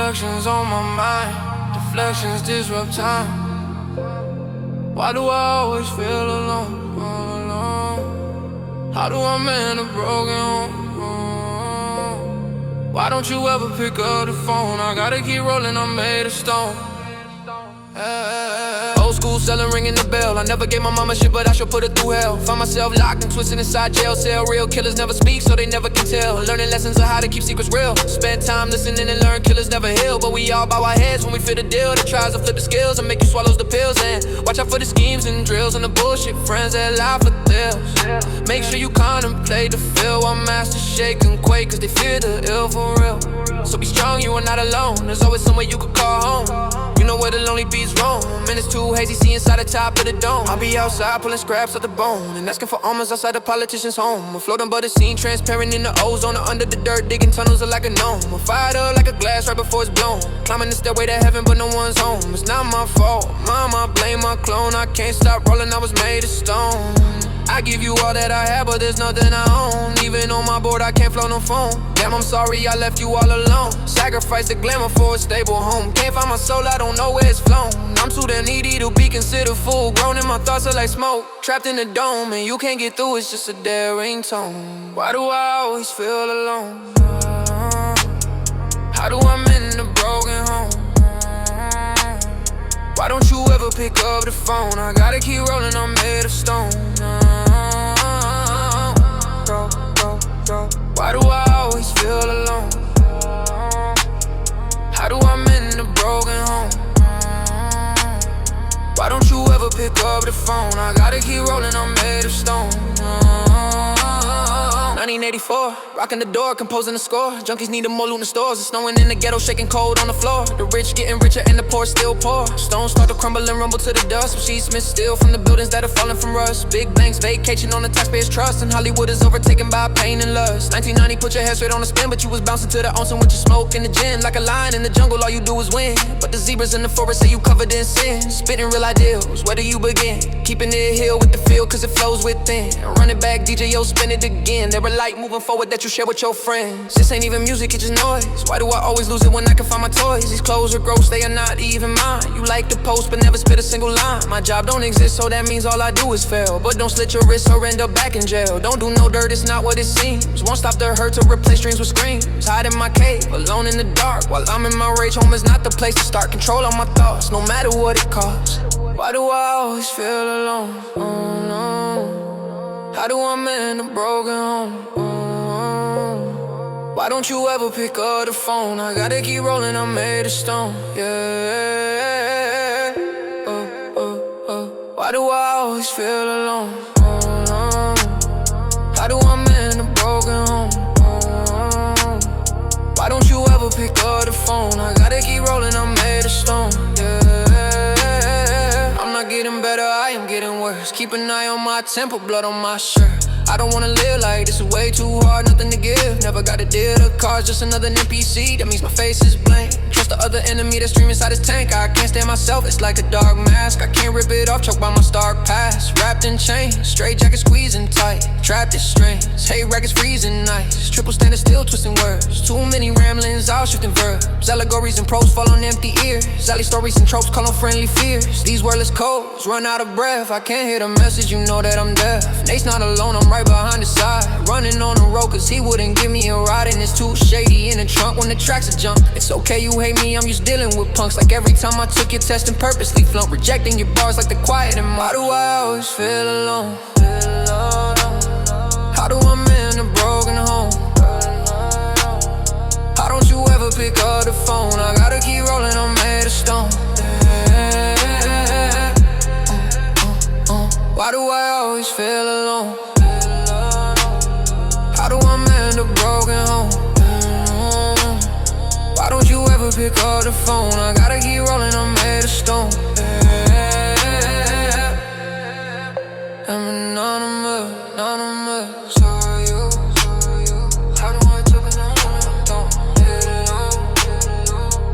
Reflections on my mind, deflections disrupt time. Why do I always feel alone, all alone? How do I mend a broken home? Why don't you ever pick up the phone? I gotta keep rolling, I'm made of stone. Old school selling, ringing the bell. I never gave my mama shit, but I should put her through hell. Find myself locked and twisted inside jail cell. Real killers never speak, so they never can tell. Learning lessons of how to keep secrets real. Spend time listening and learn, killers never heal. But we all bow our heads when we feel the deal. That tries to flip the scales and make you swallow the pills. And watch out for the schemes and drills and the bullshit friends that lie for thrills. Make sure you contemplate the feel while masters shake and quake, cause they fear the ill for real. So be strong, you are not alone. There's always somewhere you could call home. You know where the lonely beats roam. And it's too hazy, see inside the top of the dome. I'll be outside pulling scraps off the bone and asking for almonds outside the politician's home. I'm floating by the scene, transparent in the ozone. Under the dirt, digging tunnels like a gnome. I'm fired up like a glass right before it's blown. Climbing the stairway to heaven, but no one's home. It's not my fault, mama, blame my clone. I can't stop rolling, I was made of stone. I give you all that I have, but there's nothing I own. Even on my board, I can't float no phone. Damn, I'm sorry I left you all alone. Sacrifice the glamour for a stable home. Can't find my soul, I don't know where it's flown. I'm too damn needy to be considered full grown, and my thoughts are like smoke trapped in the dome, and you can't get through, it's just a daring tone. Why do I always feel alone? How do I mend a broken home? Why don't you ever pick up the phone? I gotta keep rolling, I'm made of stone. Why do I always feel alone? How do I mend a broken home? Why don't you ever pick up the phone? I gotta keep rolling, I'm made of stone. 1984, rocking the door, composing the score. Junkies need more loot in the stores. It's snowing in the ghetto, shaking cold on the floor. The rich getting richer and the poor still poor. Stones start to crumble and rumble to the dust. Sheets missed still from the buildings that are falling from rust. Big banks vacation on the taxpayers' trust, and Hollywood is overtaken by pain and lust. 1990, put your head straight on the spin, but you was bouncing to the onsen with your smoke in the gin. Like a lion in the jungle, all you do is win. But the zebras in the forest say you covered in sin. Spitting real ideals, where do you begin? Keeping it hill with the feel, cause it flows within. Run it back, DJ, yo, spin it again. There a light moving forward that you share with your friends. This ain't even music, it's just noise. Why do I always lose it when I can find my toys? These clothes are gross, they are not even mine. You like to post but never spit a single line. My job don't exist, so that means all I do is fail. But don't slit your wrist or end up back in jail. Don't do no dirt, it's not what it seems. Won't stop the hurt to replace dreams with screams. Hide in my cave, alone in the dark. While I'm in my rage, home is not the place to start. Control on my thoughts, no matter what it costs. Why do I always feel alone? Oh no. How do I mend a broken home? Why don't you ever pick up the phone? I gotta keep rolling, I'm made of stone. Yeah. Why do I always feel alone? Oh, no. How do I mend a broken home? Why don't you ever pick up the phone? I gotta keep rolling, I'm made of stone. Yeah. I'm not getting better, I am getting worse. Keep an eye on my temple, blood on my shirt. I don't wanna live like this, is way too hard, nothing to give. Never got a deal, the car's just another NPC. That means my face is blank. Trust the other enemy that's streaming inside his tank. I can't stand myself, it's like a dark mask. I can't rip it off, choked by my stark past. Wrapped in chains, straight jacket squeezing tight. Trapped in strings, hate rackets freezing nights. Triple standing still, twisting words. Too many ramblings, all shifting verbs. Allegories and prose fall on empty ears. Sally stories and tropes call on friendly fears. These wordless codes run out of breath. I can't hear the message, you know that I'm deaf. Nate's not alone, I'm right behind the side. Running on the road cause he wouldn't give me a ride. And it's too shady in the trunk when the tracks are jumped. It's okay you hate me, I'm used dealing with punks. Like every time I took your test and purposely flunked. Rejecting your bars like the quiet and why do I always feel alone? How do I mend a broken home? How don't you ever pick up the phone? I gotta keep rolling, I'm made of stone. Why do I always feel alone? How do I mend a broken home? Why don't you ever pick up the phone? I gotta keep rolling, I'm made of stone. I'm anonymous, anonymous. Sorry, you. How do I took it on? Don't hit it on.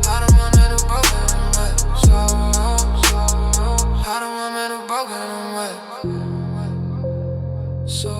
How do I mend a broken home? How do I mend a broken home? So